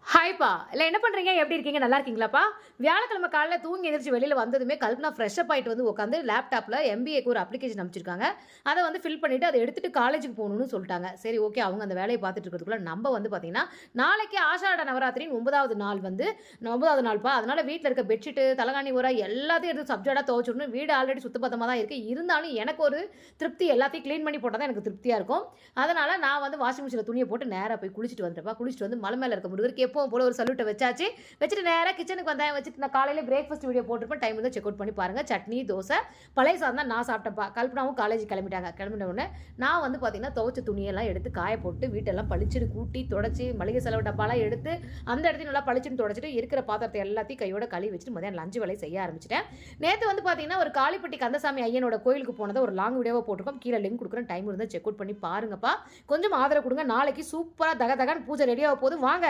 ஹாய்ப்பா! இல்ல என்ன பண்றீங்க? எப்படி இருக்கீங்க? நல்லா இருக்கீங்களாப்பா? வியாழக்கிழமை காலையில தூங்கி எந்திரிச்சு வெளியில வந்ததுமே கல்பனா ஃப்ரெஷ்அப் ஆயிட்டு வந்து உட்காந்து லேப்டாப்ல எம்பிஏக்கு ஒரு அப்ளிகேஷன் அனுப்பிச்சிருக்காங்க. அத வந்து ஃபில் பண்ணிட்டு அத எடுத்துட்டு காலேஜுக்கு போணும்னு சொல்ட்டாங்க. சரி ஓகே. அவங்க அந்த வேலைய பார்த்துட்டு இருக்கிறதுக்குள்ள நம்ப வந்து பார்த்தீங்கன்னா, நாளைக்கு ஆஷாட நவராத்திரியின் 9வது நாள் வந்து 9வது நாள்ப்பா. அதனால வீட்ல இருக்க பெட்ஷீட்டு, தலகாணி உறை எல்லாத்தையும் எடுத்து சப்ஜெக்ட்டா துவச்சுடணும். வீடு ஆல்ரெடி சுத்தபத்தமா தான் இருக்கு. இருந்தாலும் எனக்கு ஒரு திருப்தி எல்லாத்தையும் கிளீன் பண்ணி போட்டா தான் எனக்கு திருப்தியா இருக்கும். அதனால நான் வந்து வாஷிங் மிஷின்ல துணிய போட்டு நேரா போய் குளிச்சுட்டு வந்துட்டேன்ப்பா. குளிச்சுட்டு வந்து மலை மேல இருக்க முருகருக்கு எப்பவும் போல ஒரு சல்யூட்ட வச்சாச்சு. வச்சுட்டு நேரா கிச்சனுக்கு வந்தேன். வச்சுட்டு நான் காலையில பிரேக்ஃபாஸ்ட் வீடியோ போட்டிருப்பேன். டைம் இருந்தா செக் அவுட் பண்ணி பாருங்க. சட்னி, தோசை, பழைய சாதம் தான் நான் சாப்பிட்டேன்ப்பா. கல்பனாவும் காலேஜ் கிளம்பிட்டாங்க. கிளம்பின உடனே நான் வந்து பார்த்தீங்கன்னா, துவைச்ச துணியெல்லாம் எடுத்து காய போட்டு வீட்டெல்லாம் பளிச்சுன்னு கூட்டி, தொடச்சு, மளிகை செலவு டப்பாலாம் எடுத்து அந்த இடத்தையும் நல்லா பளிச்சுன்னு தொடச்சிட்டு இருக்கிற பாத்திரத்தை எல்லாத்தையும் கையோட கழுவி வச்சுட்டு மதியானம் லஞ்ச் வேலையை செய்ய ஆரம்பிச்சுட்டேன். நேத்து வந்து பார்த்தீங்கன்னா, ஒரு காளிப்பட்டி கந்தசாமி ஐயனோட கோயிலுக்கு போனத ஒரு லாங் வீடியோவா போட்டிருக்கோம். கீழ லிங்க் குடுக்குறேன். டைம் இருந்தா செக் அவுட் பண்ணி பாருங்கப்பா. கொஞ்சம் ஆதரவு குடுங்க. நாளைக்கு சூப்பரா தக தகன்னு பூஜை ரெடியாக போகுது. வாங்க.